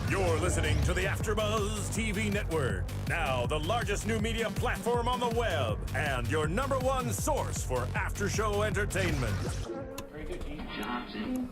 You're listening to the AfterBuzz TV network, now the largest new media platform on the web, and your number one source for after-show entertainment. Very good, Gene. Johnson.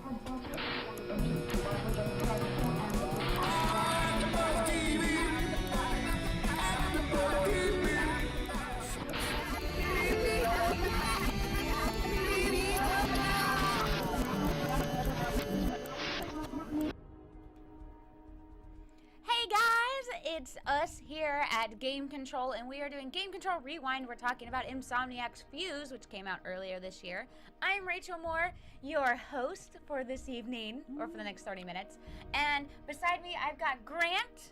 Hey guys, it's us here at Game Control, and we are doing Game Control Rewind. We're talking about Insomniac's Fuse, which came out earlier this year. I'm Raychul Moore, your host for this evening, or for the next 30 minutes. And beside me, I've got Grant.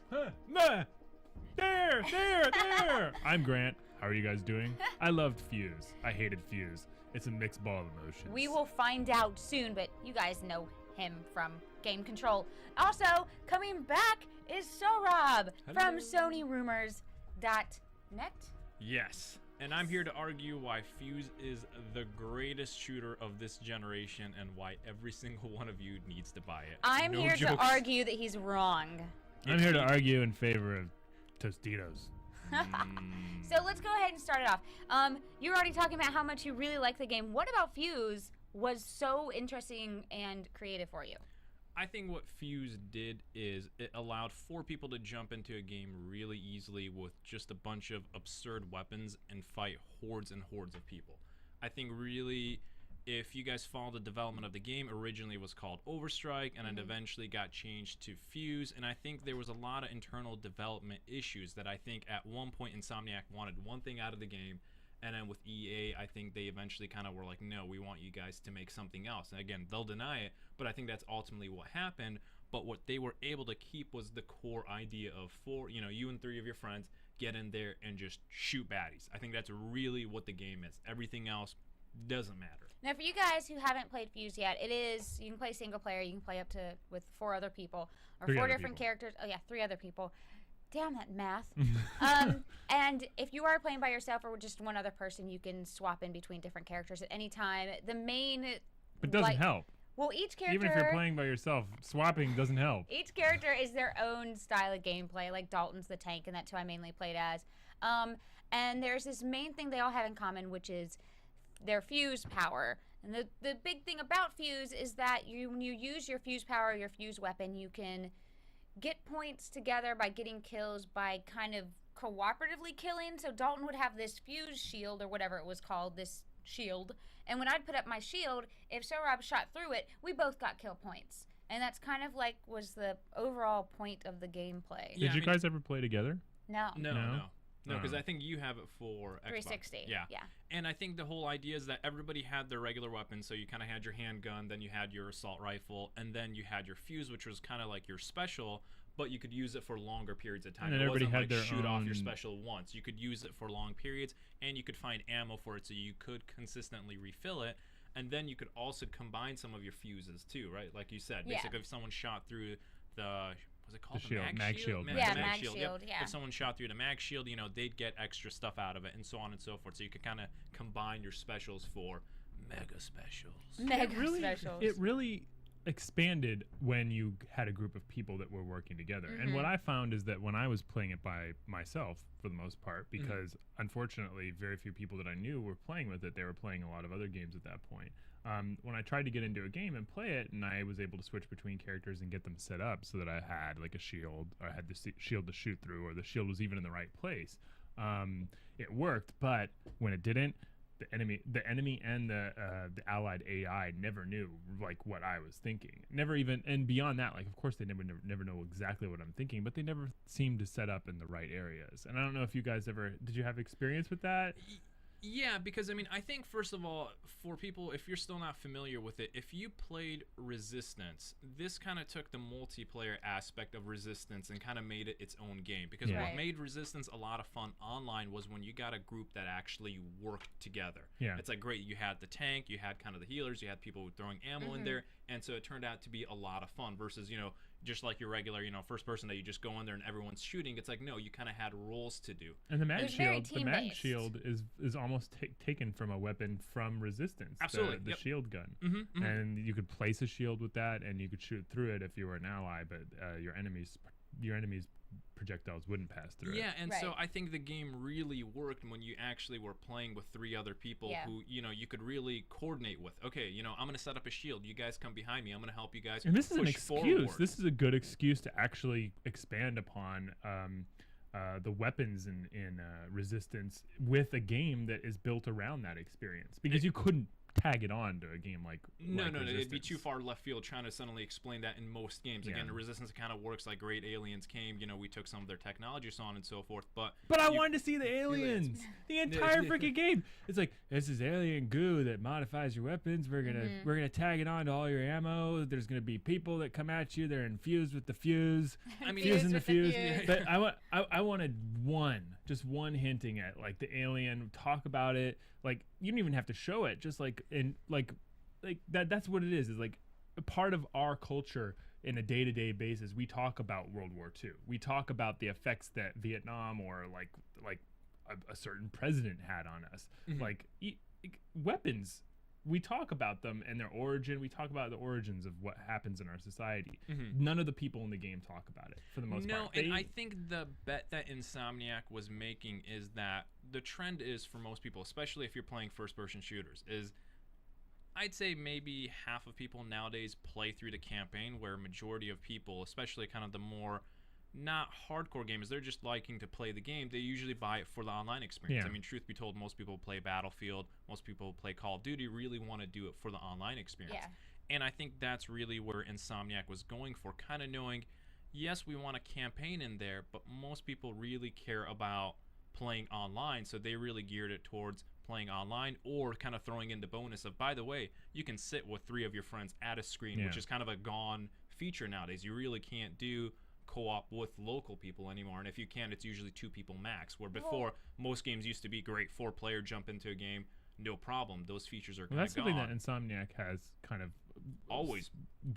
There! I'm Grant. How are you guys doing? I loved Fuse. I hated Fuse. It's a mixed ball of emotions. We will find out soon, but you guys know him from Game Control. Also, coming back is Sohrab from SonyRumors.net. Yes, and I'm here to argue why Fuse is the greatest shooter of this generation and why every single one of you needs to buy it. I'm No here jokes. to argue that he's wrong. I'm here to argue in favor of Tostitos. So let's go ahead and start it off. You're already talking about how much you really like the game. What about Fuse was so interesting and creative for you? I think what Fuse did is it allowed 4 people to jump into a game really easily with just a bunch of absurd weapons and fight hordes and hordes of people. I think really, if you guys follow the development of the game, originally it was called Overstrike, and it eventually got changed to Fuse, and I think there was a lot of internal development issues that I think at one point Insomniac wanted one thing out of the game, and then with EA, I think they eventually kind of were like, no, we want you guys to make something else. And again, they'll deny it, but I think that's ultimately what happened. But what they were able to keep was the core idea of you and 3 of your friends get in there and just shoot baddies. I think that's really what the game is. Everything else doesn't matter. Now, for you guys who haven't played Fuse yet, you can play single player, you can play up to with 4 other people, or 3 4 other different people. characters. Oh yeah, 3 other people. Damn that math. And if you are playing by yourself or just one other person, you can swap in between different characters at any time. The main, But it doesn't help. Well, each character, Even if you're playing by yourself, swapping doesn't help. each character is their own style of gameplay. Like Dalton's the tank, and that's who I mainly played as. And there's this main thing they all have in common, which is their fuse power. And the big thing about Fuse is that when you use your fuse power, your fuse weapon, you can get points together by getting kills by kind of cooperatively killing. So Dalton would have this fuse shield or whatever it was called, this shield. And when I'd put up my shield, if Sohrab shot through it, we both got kill points. And that's kind of like was the overall point of the gameplay. Yeah, Did you guys ever play together? No. No, because I think you have it for Xbox. 360. Yeah. Yeah. And I think the whole idea is that everybody had their regular weapons, so you kind of had your handgun, then you had your assault rifle, and then you had your fuse, which was kind of like your special, but you could use it for longer periods of time. And then it everybody wasn't had like their shoot off your own- special once. You could use it for long periods, and you could find ammo for it, so you could consistently refill it. And then you could also combine some of your fuses too, right? Like you said, Yeah. basically if someone shot through the what's it called? The shield, mag shield. Yeah, the mag Yep. shield, yeah. If someone shot through the mag shield, they'd get extra stuff out of it, and so on and so forth. So you could kind of combine your specials for mega specials. Mega Really, specials. it really expanded when you had a group of people that were working together. And what I found is that when I was playing it by myself, for the most part, because unfortunately very few people that I knew were playing with it, they were playing a lot of other games at that point. When I tried to get into a game and play it, and I was able to switch between characters and get them set up so that I had like a shield, or I had the shield to shoot through, or the shield was even in the right place, it worked. But when it didn't, the enemy and the allied AI never knew like what I was thinking. Never even, and beyond that, like of course they never know exactly what I'm thinking, but they never seemed to set up in the right areas. And I don't know if you guys did you have experience with that? Yeah, because I think first of all, for people, if you're still not familiar with it, if you played Resistance, this kind of took the multiplayer aspect of Resistance and kind of made it its own game. Because Yeah. what Right. made Resistance a lot of fun online was when you got a group that actually worked together. Yeah. It's like great, you had the tank, you had kind of the healers, you had people throwing ammo in there, and so it turned out to be a lot of fun versus, just like your regular, first person that you just go in there and everyone's shooting. It's like, no, you kind of had roles to do. And the It mag was very shield, the mag team-based. shield is almost almost taken from a weapon from Resistance. Absolutely, the yep. shield gun. Mm-hmm. And you could place a shield with that, and you could shoot through it if you were an ally, but your enemies projectiles wouldn't pass through it. Yeah, and so Right. I think the game really worked when you actually were playing with 3 other people Yeah. who, you could really coordinate with. Okay, I'm going to set up a shield. You guys come behind me. I'm going to help you guys And this is an push excuse. forward. This is a good excuse to actually expand upon the weapons in Resistance with a game that is built around that experience, because you couldn't tag it on to a game like No, like it'd be Resistance. too far left field trying to suddenly explain that in most games. Again, Yeah. Resistance kind of works like Great Aliens came. We took some of their technology, so on and so forth. But But I you- wanted to see the aliens. The entire freaking game. It's like, this is alien goo that modifies your weapons. We're gonna tag it on to all your ammo. There's gonna be people that come at you. They're infused with the fuse. I mean, Fuse Fusing the with the fuse. fuse. But I wanted just one hinting at like the alien. Talk about it. Like, you don't even have to show it. Just like that's what it is. Is like a part of our culture. In a day-to-day basis, we talk about World War II. We talk about the effects that Vietnam or like a certain president had on us. Like weapons, we talk about them and their origin. We talk about the origins of what happens in our society. None of the people in the game talk about it for the most part. No, and I think the bet that Insomniac was making is that the trend is for most people, especially if you're playing first-person shooters, is I'd say maybe half of people nowadays play through the campaign, where majority of people, especially kind of the more not hardcore gamers, they're just liking to play the game. They usually buy it for the online experience. Yeah. I mean, truth be told, most people play Battlefield, most people play Call of Duty, really want to do it for the online experience. Yeah. And I think that's really where Insomniac was going for, kind of knowing, yes, we want a campaign in there, but most people really care about playing online, so they really geared it towards playing online, or kind of throwing in the bonus of, by the way, you can sit with 3 of your friends at a screen, which is kind of a gone feature nowadays. You really can't do co-op with local people anymore, and if you can, it's usually 2 people max, where before most games used to be great 4-player jump into a game, no problem. Those features are kind That's of gone. something that Insomniac has kind of Always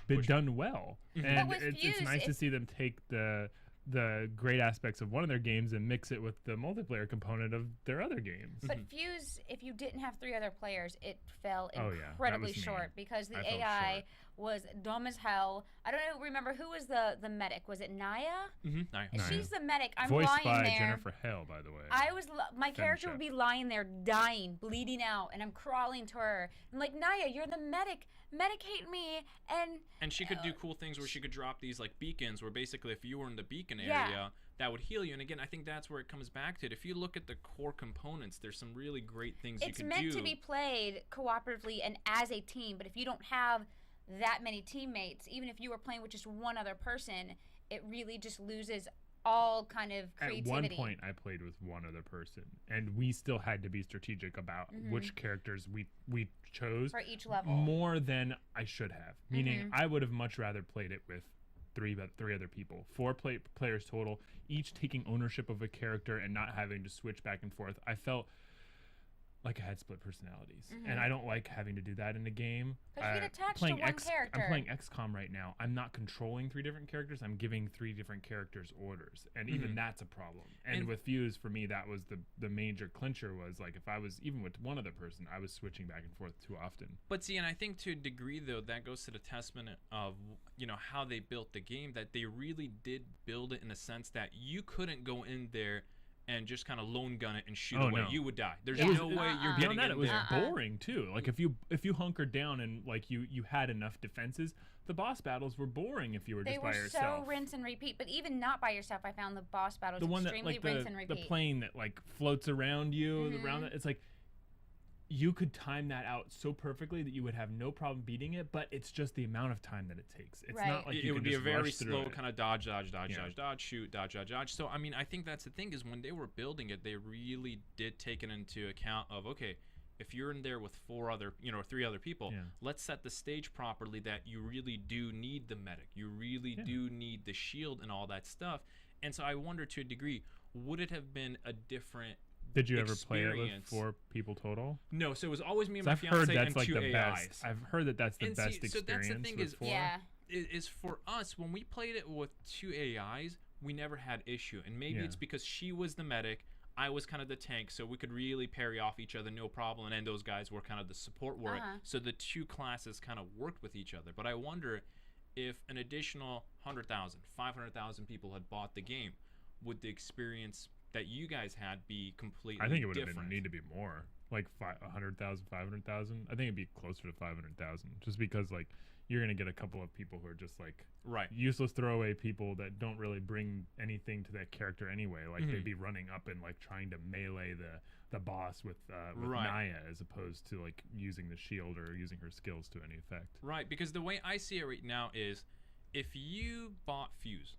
been done well, and with it's Fuse, nice to see them take the great aspects of one of their games and mix it with the multiplayer component of their other games. But Fuse, if you didn't have 3 other players, it fell Oh, yeah, that incredibly was me. short because the I fell AI short. was dumb as hell. I don't remember who was the medic. Was it Naya? Nice. Naya. She's the medic. I'm Voiced lying by there. Jennifer Hale, by the way. My character Femshep. would be lying there, dying, bleeding out, and I'm crawling to her. I'm like, Naya, you're the medic. Medicate me. And she could do cool things where she could drop these like beacons, where basically if you were in the beacon Yeah. area, that would heal you. And again, I think that's where it comes back to it. If you look at the core components, there's some really great things you It's could meant do. to be played cooperatively and as a team, but if you don't have that many teammates, even if you were playing with just one other person, it really just loses all kind of At creativity. one point, I played with one other person, and we still had to be strategic about which characters we chose For each level. more than I should have. Meaning, I would have much rather played it with three other people, 4 players total, each taking ownership of a character and not having to switch back and forth. I felt like I had split personalities, and I don't like having to do that in a game. 'Cause you get attached to playing one character. I'm playing XCOM right now. I'm not controlling 3 different characters. I'm giving 3 different characters orders, and even that's a problem. And with Fuse, for me, that was the major clincher. Was like if I was even with one other person, I was switching back and forth too often. But see, and I think to a degree, though, that goes to the testament of, how they built the game, that they really did build it in a sense that you couldn't go in there and just kind of lone gun it and shoot Oh, away. no. You would die. There's Yeah. no way you're getting Beyond that, in it was there. boring too. Like if you hunkered down and like you had enough defenses, the boss battles were boring if you were They just were by yourself. so rinse and repeat, but even not by yourself, I found the boss battles The one that extremely like rinse and the repeat. plane that like floats around you around it. It's like you could time that out so perfectly that you would have no problem beating it, but it's just the amount of time that it takes. It's Right. not like It you would can be a just very rush through slow it. kind of dodge, dodge, dodge, Yeah. dodge, dodge, shoot, dodge, dodge, dodge. So, I mean, I think that's the thing is when they were building it, they really did take it into account of, okay, if you're in there with 4 other, 3 other people, Yeah. let's set the stage properly that you really do need the medic. You really do need the shield and all that stuff. And so I wonder to a degree, would it have been a different Did you ever play it with experience? 4 people total? No, so it was always me and 'Cause my I've heard fiance that's and like 2 the AIs. best. I've heard that that's the And best see, so that's the experience thing with is- 4. Yeah. Is for us, when we played it with 2 AIs, we never had issue. And maybe Yeah. it's because she was the medic, I was kind of the tank, so we could really parry off each other, no problem. And then those guys were kind of the support warrior. So the two classes kind of worked with each other. But I wonder if an additional 100,000, 500,000 people had bought the game, would the experience that you guys had be completely different? I think it would need to be more, like 100,000, 500,000. I think it'd be closer to 500,000, just because like you're gonna get a couple of people who are just like useless throwaway people that don't really bring anything to that character anyway. Like they'd be running up and like trying to melee the boss with Naya, as opposed to like using the shield or using her skills to any effect. Right, because the way I see it right now is, if you bought Fuse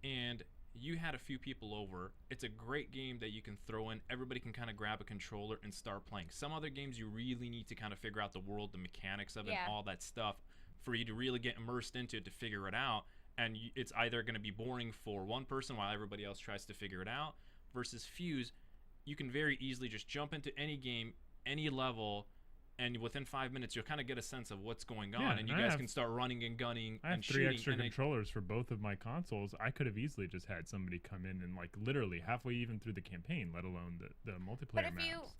and you had a few people over, it's a great game that you can throw in. Everybody can kind of grab a controller and start playing. Some other games you really need to kind of figure out the world, the mechanics of it, all that stuff, for you to really get immersed into it to figure it out. And it's either going to be boring for one person while everybody else tries to figure it out, versus Fuse, you can very easily just jump into any game, any level, and within 5 minutes you'll kind of get a sense of what's going on, and you guys can start running and gunning I have and 3 shooting. extra controllers for both of my consoles. I could have easily just had somebody come in and like literally halfway even through the campaign, let alone the multiplayer But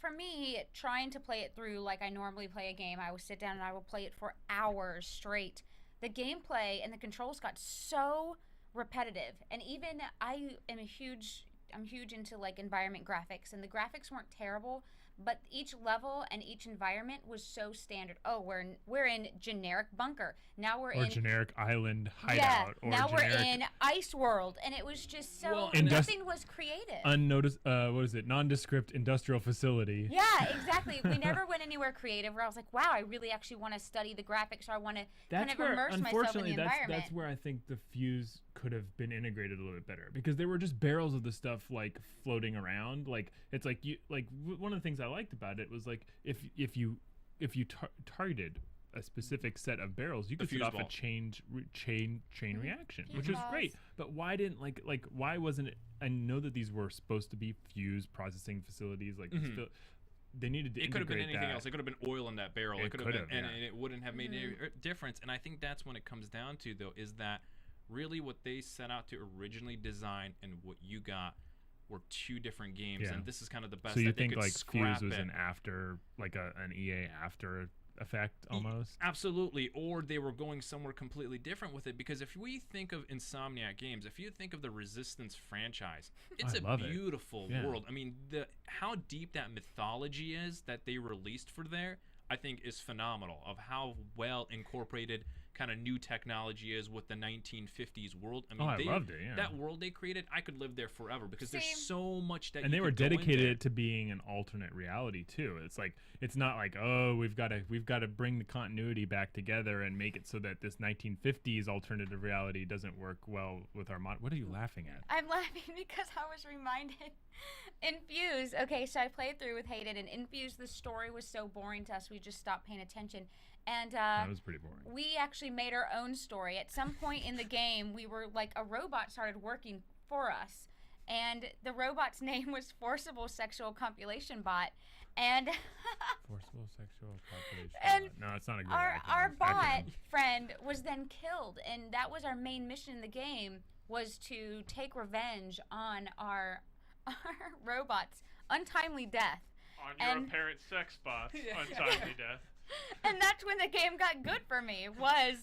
for me, trying to play it through like I normally play a game, I will sit down and I will play it for hours straight. The gameplay and the controls got so repetitive, and even I'm huge into like environment graphics, and the graphics weren't terrible, but each level and each environment was so standard. Oh, we're in generic bunker. Now we're in generic island hideout. Yeah, or now we're generic in ice world, and it was just so Well, nothing was creative. unnoticed. What is it? Nondescript industrial facility. Yeah, exactly. We never went anywhere creative where I was like, wow, I really actually want to study the graphics, or I want to kind of immerse myself in the environment. That's where I think the Fuse could have been integrated a little bit better, because there were just barrels of the stuff like floating around. Like it's like one of the things I liked about it was like if you targeted a specific set of barrels, you could set off a chain reaction, which is great. But why didn't why wasn't it? I know that these were supposed to be Fuse processing facilities, like they needed to. It could have been anything that. else. It could have been oil in that barrel. It could have been, and it wouldn't have made any difference. And I think that's when it comes down to, though, is that really what they set out to originally design and what you got were two different games, and this is kind of the best. So you that think they could like scrap Fuse was it. an after, like an EA after effect almost? Absolutely, or they were going somewhere completely different with it. Because if we think of Insomniac Games, if you think of the Resistance franchise, it's a beautiful world. I mean, how deep that mythology is that they released for there, I think is phenomenal, of how well incorporated kind of new technology is with the 1950s world. I mean, I loved it. Yeah, that world they created, I could live there forever, because there's so much that. And they were dedicated to being an alternate reality too. It's like, it's not like, oh, we've got to bring the continuity back together and make it so that this 1950s alternative reality doesn't work well with our mod. What are you laughing at? I'm laughing because I was reminded in Fuse. Okay, so I played through with Hayden, and in Fuse the story was so boring to us we just stopped paying attention. And that was pretty boring. We actually made our own story. At some point in the game, we were like, a robot started working for us, and the robot's name was Forcible Sexual Copulation Bot. And Forcible Sexual Copulation. And no, it's not a good. Our bot friend was then killed, and that was our main mission in the game, was to take revenge on our robot's untimely death. On your apparent sex bot's untimely death. And that's when the game got good for me, was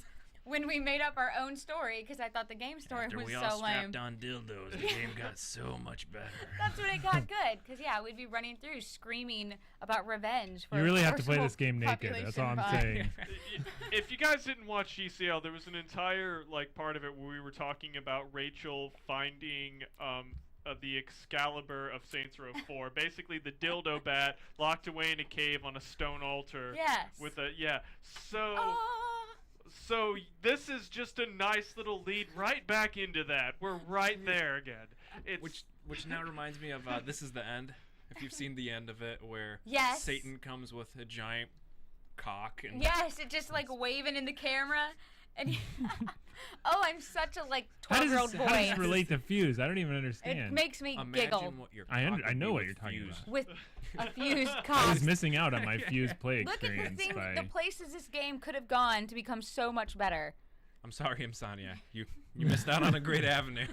when we made up our own story, because I thought the game story was we so all lame. strapped on dildos, the game got so much better. That's when it got good, because we'd be running through screaming about revenge. For you really have to play this game naked. That's all I'm saying. If you guys didn't watch GCL, there was an entire part of it where we were talking about Rachel finding the Excalibur of Saints Row 4, basically the dildo bat locked away in a cave on a stone altar. Yes. With a So this is just a nice little lead right back into that. We're right there again. Which now reminds me of This Is the End. If you've seen the end of it, where Satan comes with a giant cock and it just waving in the camera. And I'm such a 12-year-old boy. How does this relate to Fuse? I don't even understand. It makes me giggle. I know what you're talking about. With a fused cock. I was missing out on my Fuse play experience. Look at the places this game could have gone to become so much better. I'm sorry, Insomniac. You missed out on a great avenue.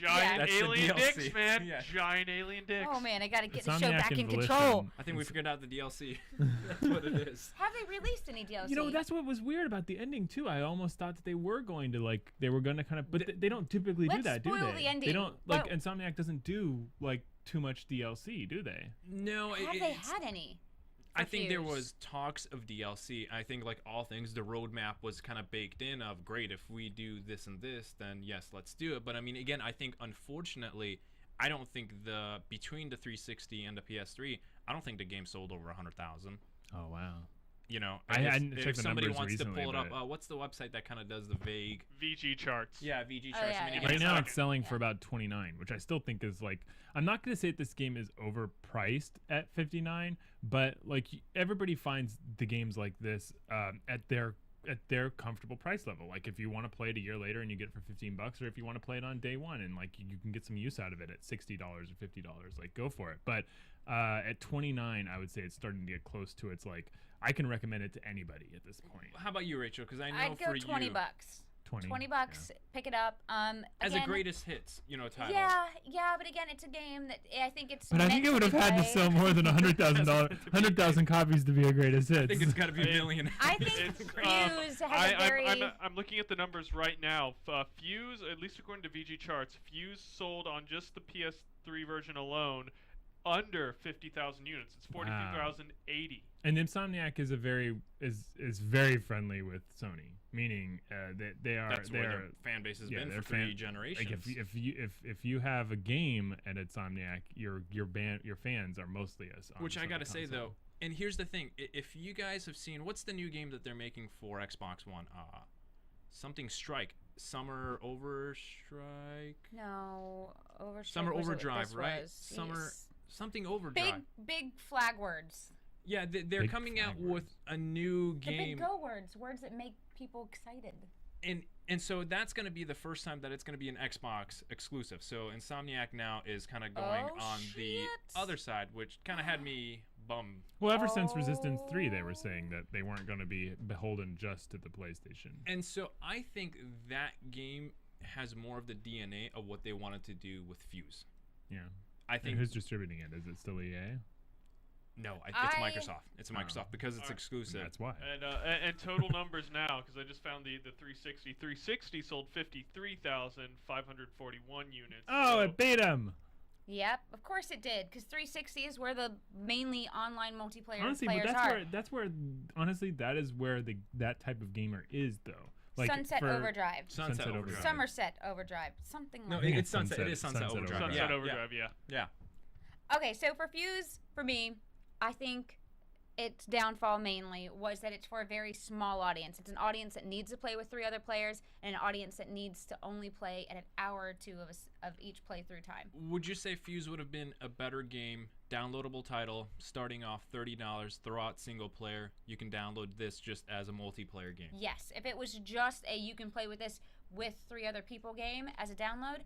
Giant That's the alien DLC. dicks, man. Yeah. Giant alien dicks. Oh man, I gotta get the Insomniac show back and in Volition. control. I think we figured out the DLC. That's what it is. Have they released any DLC? You know, that's what was weird about the ending too. I almost thought that they were going to kind of, but they don't typically do Let's that, do spoil they? the ending. They don't like What- Insomniac doesn't do like too much DLC, do they? No, Have they had any? I think there Fuse? was talks of DLC. I think, like all things, the roadmap was kind of baked in of, great, if we do this and this, then yes, let's do it. But I mean, again, I think, unfortunately, I don't think between the 360 and the PS3, I don't think the game sold over 100,000. Oh wow. You know, I hadn't if checked the somebody numbers wants recently, to pull it up, but- what's the website that kind of does the vague? VG charts. Yeah, VG Oh, charts. yeah, I mean, yeah. give me Right a now second. it's selling for about 29, which I still think is like, I'm not going to say that this game is overpriced at 59, but like everybody finds the games like this at their comfortable price level. Like if you want to play it a year later and you get it for $15, or if you want to play it on day one and like you can get some use out of it at $60 or $50, like go for it. But at 29, I would say it's starting to get close to its like, I can recommend it to anybody at this point. How about you, Rachel? Because I know I'd go for $20. you, 20 yeah. bucks, pick it up. as Again, a greatest hits, title. Yeah, but again, it's a game that I think it's. But I think it would have had to sell more than $100,000 copies to be a greatest hits. I think it's got to be a million. I think It's, Fuse has a very. I'm looking at the numbers right now. Fuse, at least according to VG charts, Fuse sold on just the PS3 version alone under 50,000 units. It's 42,080. And Insomniac is is very friendly with Sony, meaning that they are That's where their fan base has been their for 3 generations. Like if you have a game at Insomniac, your fans are mostly us. Which I gotta say though, and here's the thing: if you guys have seen, what's the new game that they're making for Xbox One? Something Strike, Summer Overstrike, No, Overdrive. Summer was what Overdrive, this right? was. Summer Yes. something Overdrive. Big flag words. Yeah, they're Big coming out flag with words. a new The game. big go words that make people excited. And so that's going to be the first time that it's going to be an Xbox exclusive. So Insomniac now is kind of going Oh, on the shit. other side, which kind of had me bummed. Well, ever since Resistance 3, they were saying that they weren't going to be beholden just to the PlayStation. And so I think that game has more of the DNA of what they wanted to do with Fuse. Yeah. I And think who's distributing it? Is it still EA? no, it's I- Microsoft. It's Microsoft because it's Alright. exclusive. That's why. And total numbers now, because I just found the 360. 360 sold 53,541 units. Oh, so- it beat him. Yep, of course it did, because 360 is where the mainly online multiplayer Honestly, but players are. that's where honestly that is where that type of gamer is though. Like Sunset for- Overdrive. Sunset Overdrive. Somerset Overdrive. Something No, like think that. it's Sunset. It is Sunset Sunset Overdrive. Overdrive. Sunset Yeah, Overdrive, yeah. Yeah. Okay, so for Fuse, for me, I think its downfall mainly was that it's for a very small audience. It's an audience that needs to play with 3 other players, and an audience that needs to only play at an hour or 2 of each playthrough time. Would you say Fuse would have been a better game, downloadable title, starting off $30, throw out single player, you can download this just as a multiplayer game? Yes, if it was just a you can play with this with 3 other people game as a download,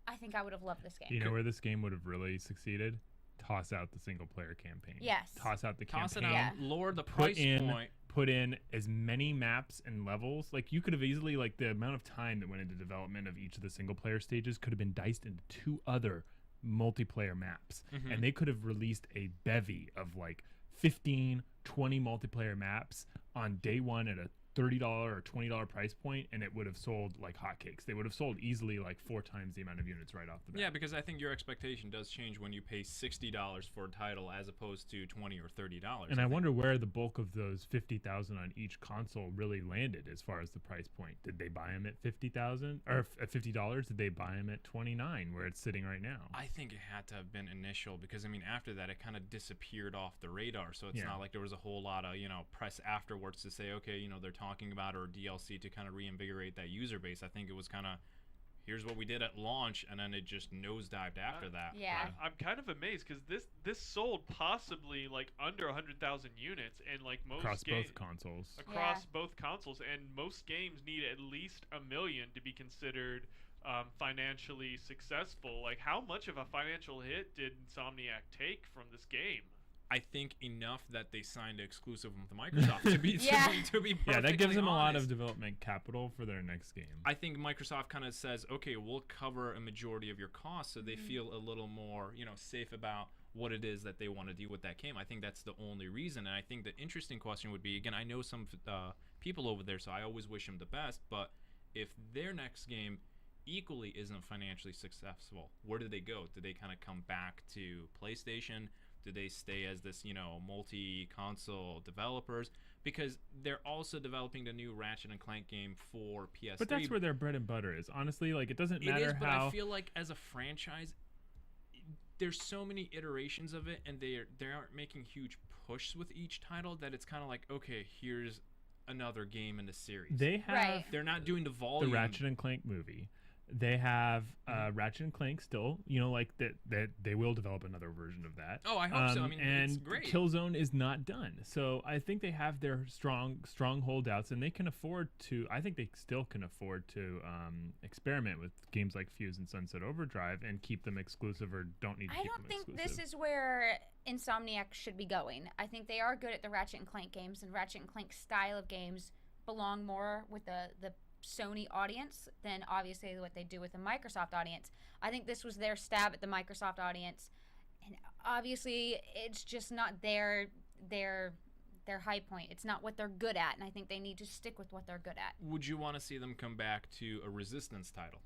I think I would have loved this game. You know where this game would have really succeeded? Toss out the single player campaign. Yes. Toss out the Toss it campaign. out, lower the Put price in point. put in as many maps and levels. Like you could have easily like the amount of time that went into development of each of the single player stages could have been diced into 2 other multiplayer maps. Mhm. And they could have released a bevy of like 15, 20 multiplayer maps on day one at a $30 or $20 price point, and it would have sold like hotcakes. They would have sold easily like 4 times the amount of units right off the bat. Yeah, because I think your expectation does change when you pay $60 for a title as opposed to $20 or $30. And I think. wonder where the bulk of those 50,000 on each console really landed as far as the price point. Did they buy them at 50,000 or at $50? Did they buy them at 29 where it's sitting right now? I think it had to have been initial because I mean after that it kind of disappeared off the radar. So it's Yeah. not like there was a whole lot of press afterwards to say okay they're talking about or DLC to kind of reinvigorate that user base. I think it was kind of here's what we did at launch and then it just nosedived after that. Yeah. I'm kind of amazed because this sold possibly like under 100,000 units, and like most Across games both consoles. across Yeah. both consoles, and most games need at least 1 million to be considered financially successful. Like, how much of a financial hit did Insomniac take from this game? I think enough that they signed an exclusive with Microsoft to be Yeah. to be Yeah, that gives perfectly them a lot honest. of development capital for their next game. I think Microsoft kind of says, okay, we'll cover a majority of your costs, so they feel a little more, safe about what it is that they want to do with that game. I think that's the only reason. And I think the interesting question would be, again, I know some people over there, so I always wish them the best. But if their next game equally isn't financially successful, where do they go? Do they kind of come back to PlayStation? Do they stay as this, multi-console developers? Because they're also developing the new Ratchet and Clank game for PS3. But that's where their bread and butter is. Honestly, like, it doesn't It matter is, but how. I feel like as a franchise, there's so many iterations of it, and they aren't making huge push with each title that it's kind of like, okay, here's another game in the series. They have Right. They're not doing the the volume. Ratchet and Clank movie. They have Ratchet and Clank still. Like that they will develop another version of that. Oh, I hope so. I mean, and it's great. Killzone is not done. So I think they have their strong holdouts, and they can afford to. I think they still can afford to experiment with games like Fuse and Sunset Overdrive and keep them exclusive, or don't need to I keep don't them think exclusive. this is where Insomniac should be going. I think they are good at the Ratchet and Clank games, and Ratchet and Clank style of games belong more with the Sony audience than obviously what they do with the Microsoft audience. I think this was their stab at the Microsoft audience, and obviously it's just not their high point. It's not what they're good at, and I think they need to stick with what they're good at. Would you want to see them come back to a Resistance title?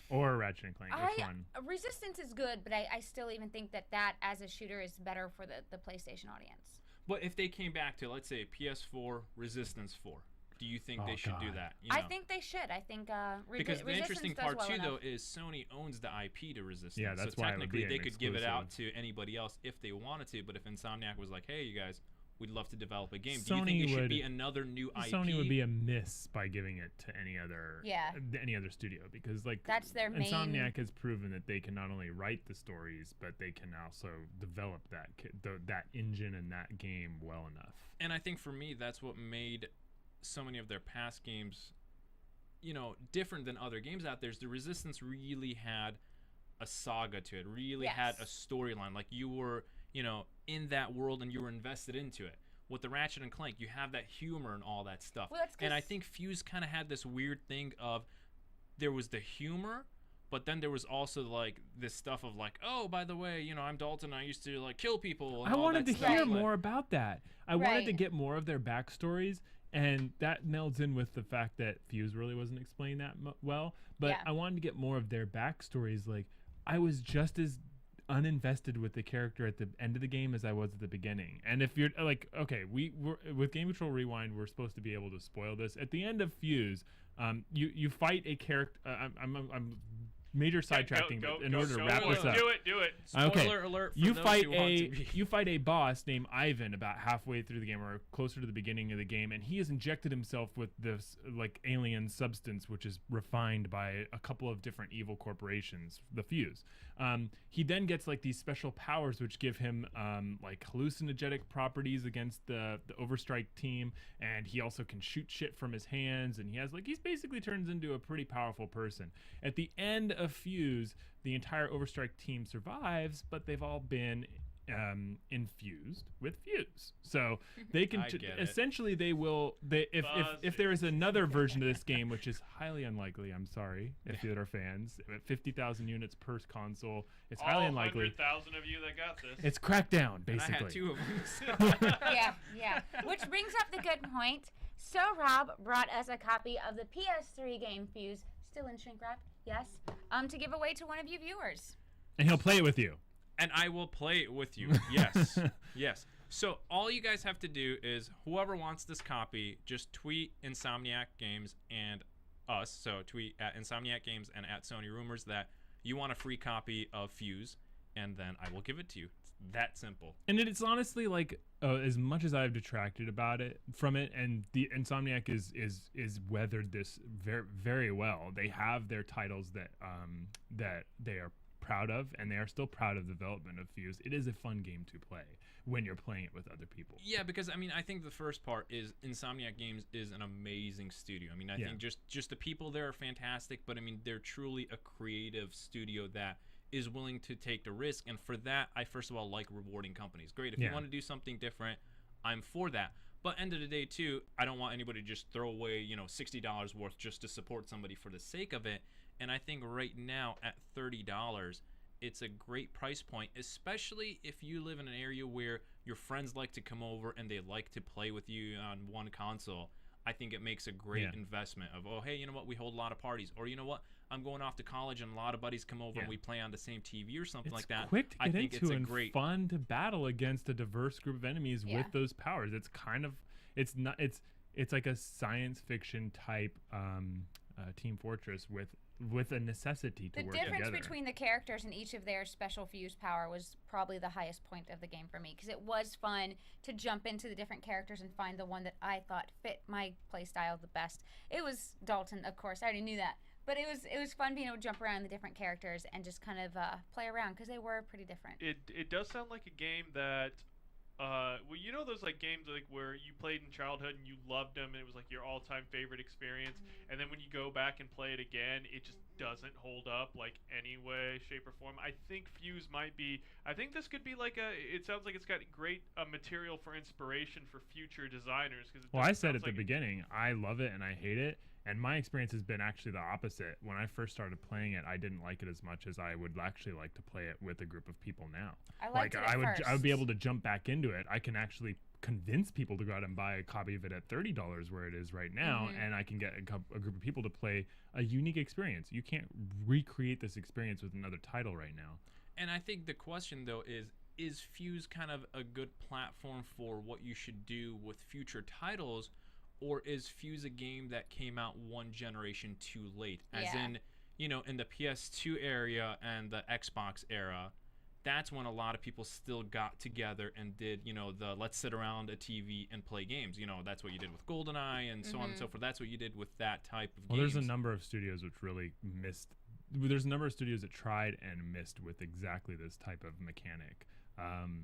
Or Ratchet and Clank. Which one? Resistance is good, but I still even think that as a shooter is better for the PlayStation audience. But if they came back to, let's say, PS4 Resistance 4, do you think they Oh, should do God. that? I think they should. I think Because the Resistance interesting does part well too, enough. though, is Sony owns the IP to Resistance. Yeah, that's so why it would technically be they an could give it out exclusive. to anybody else if they wanted to. But if Insomniac was like, "Hey, you guys, we'd love to develop a game," do you think Sony it should would- be another new IP? Sony would be amiss by giving it to any other studio, because like That's their main- Insomniac has proven that they can not only write the stories, but they can also develop that engine and that game well enough. And I think for me, that's what made so many of their past games, different than other games out there. Is the Resistance really had a saga to it, really had a storyline. Like you were, in that world and you were invested into it. With the Ratchet and Clank, you have that humor and all that stuff. Well, that's 'cause- and I think Fuse kind of had this weird thing of there was the humor, but then there was also like this stuff of like, oh, by the way, I'm Dalton. I used to like kill people. And I all wanted that to stuff. hear But- more about that. I wanted to Right. get more of their backstories, and that melds in with the fact that Fuse really wasn't explained that well. But Yeah. I wanted to get more of their backstories. Like, I was just as uninvested with the character at the end of the game as I was at the beginning. And if you're like, okay, we're with Game Control Rewind, we're supposed to be able to spoil this. At the end of Fuse, you fight a character. I'm major sidetracking, but in order to wrap this up. Do it. Spoiler alert for You those fight who want to be. you fight a boss named Ivan about halfway through the game, or closer to the beginning of the game, and he has injected himself with this like alien substance, which is refined by a couple of different evil corporations, the Fuse. He then gets like these special powers which give him like hallucinogenic properties against the Overstrike team, and he also can shoot shit from his hands, and he's basically turns into a pretty powerful person. At the end of Fuse, the entire Overstrike team survives, but they've all been infused with Fuse, so they can I get it. essentially if there is another version of this game, which is highly unlikely. I'm sorry if you're fans. At 50,000 units per console, it's highly All unlikely. 100,000 of you that got this. It's Crackdown, And basically. I had 2 of them. yeah. Which brings up the good point. So Rob brought us a copy of the PS3 game Fuse, still in shrink wrap, yes, to give away to one of you viewers. And he'll play it with you. And I will play it with you. Yes. Yes. So all you guys have to do is whoever wants this copy, just tweet Insomniac Games and us. So tweet at Insomniac Games and at Sony Rumors that you want a free copy of Fuse, and then I will give it to you. It's that simple. And it's honestly like, as much as I've detracted about it from it, and the Insomniac is weathered this very, very well. They have their titles that they are proud of, and they are still proud of the development of Fuse. It is a fun game to play when you're playing it with other people. Yeah, because I think the first part is Insomniac Games is an amazing studio. I think just the people there are fantastic, but they're truly a creative studio that is willing to take the risk. And for that, I first of all like rewarding companies. Great, if you want to do something different, I'm for that. But end of the day too, I don't want anybody to just throw away, you know, $60 worth just to support somebody for the sake of it. And I think right now at $30, it's a great price point, especially if you live in an area where your friends like to come over and they like to play with you on one console. I think it makes a great investment of, oh, hey, you know what, we hold a lot of parties. Or you know what, I'm going off to college and a lot of buddies come over and we play on the same TV or something like that. It's quick to get I think into it's a and great fun to battle against a diverse group of enemies with those powers. It's kind of, it's not, it's like a science fiction type Team Fortress with a necessity to work together. The difference between the characters and each of their special fuse power was probably the highest point of the game for me, because it was fun to jump into the different characters and find the one that I thought fit my playstyle the best. It was Dalton, of course. I already knew that. But it was fun being able to jump around the different characters and just kind of play around, because they were pretty different. It does sound like a game that well, you know those like games like where you played in childhood and you loved them and it was like your all-time favorite experience, and then when you go back and play it again, it just doesn't hold up like any way, shape, or form. I think Fuse might be. I think this could be like a. It sounds like it's got great material for inspiration for future designers. Well, I said at the beginning, I love it and I hate it. And my experience has been actually the opposite. When I first started playing it, I didn't like it as much as I would actually like to play it with a group of people now. I liked it at first. I would be able to jump back into it. I can actually convince people to go out and buy a copy of it at $30 where it is right now, and I can get a group of people to play a unique experience. You can't recreate this experience with another title right now. And I think the question though is Fuse kind of a good platform for what you should do with future titles? Or is Fuse a game that came out one generation too late? As in, you know, in the PS2 area and the Xbox era, that's when a lot of people still got together and did, you know, the let's sit around a TV and play games. You know, that's what you did with GoldenEye and so on and so forth. That's what you did with that type of Well, games. there's a number of studios which really missed. There's a number of studios that tried and missed with exactly this type of mechanic.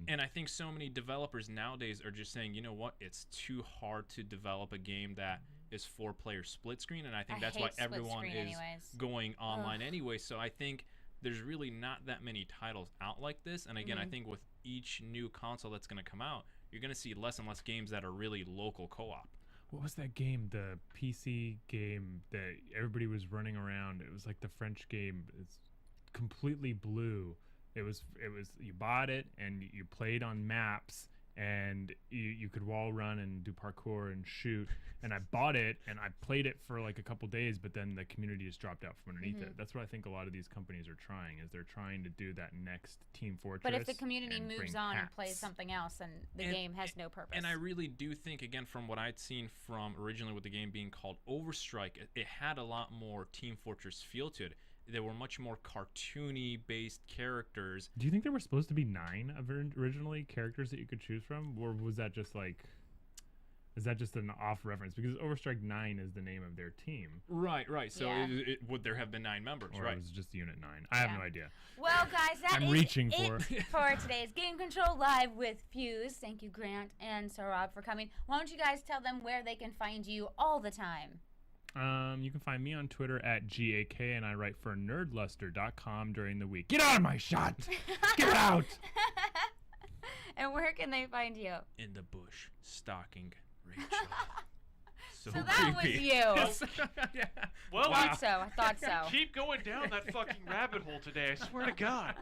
And I think so many developers nowadays are just saying, you know what, it's too hard to develop a game that is 4-player split screen, and I think that's why everyone is going online anyway. So I think there's really not that many titles out like this. And again, I think with each new console that's going to come out, you're going to see less and less games that are really local co-op. What was that game? The PC game that everybody was running around. It was like the French game. It's completely blue. It was you bought it and you played on maps and you could wall run and do parkour and shoot. And I bought it and I played it for like a couple days, but then the community just dropped out from underneath it. That's what I think a lot of these companies are trying, is they're trying to do that next Team Fortress. But if the community moves on and plays something else, then the game has no purpose. And I really do think, again, from what I'd seen from originally with the game being called Overstrike, it had a lot more Team Fortress feel to it. There were much more cartoony based characters. Do you think there were supposed to be 9 originally characters that you could choose from, or was that just like, is that just an off reference? Because Overstrike 9 is the name of their team. Right. So would there have been 9 members? Or right. it was just Unit 9. I have no idea. Well, guys, that I'm is reaching it for today's Game Control Live with Fuse. Thank you, Grant and Sohrab, for coming. Why don't you guys tell them where they can find you all the time? You can find me on Twitter at GAK, and I write for nerdluster.com during the week. Get out of my shot! Get out! And where can they find you? In the bush, stalking Rachel. So that creepy. was you. Yeah. I Well, thought so. Keep going down that fucking rabbit hole today. I swear to God.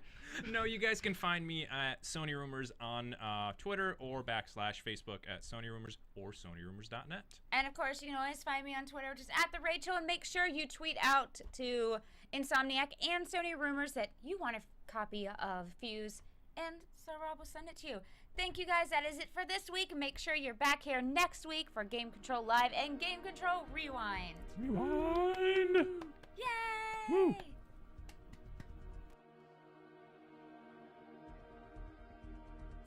No, you guys can find me at Sony Rumors on Twitter or /Facebook at Sony Rumors or SonyRumors.net. And of course, you can always find me on Twitter, just at the Rachel, and make sure you tweet out to Insomniac and Sony Rumors that you want a copy of Fuse, and Sohrab will send it to you. Thank you guys. That is it for this week. Make sure you're back here next week for Game Control Live and Game Control Rewind. Rewind! Yay! Woo.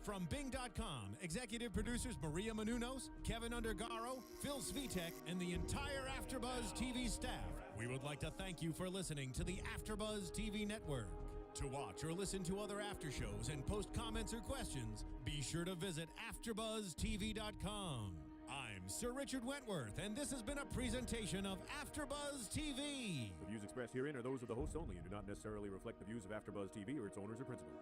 From Bing.com, executive producers Maria Menounos, Kevin Undergaro, Phil Svitek, and the entire AfterBuzz TV staff, we would like to thank you for listening to the AfterBuzz TV network. To watch or listen to other after shows and post comments or questions, be sure to visit AfterBuzzTV.com. I'm Sir Richard Wentworth, and this has been a presentation of AfterBuzz TV. The views expressed herein are those of the hosts only and do not necessarily reflect the views of AfterBuzz TV or its owners or principals.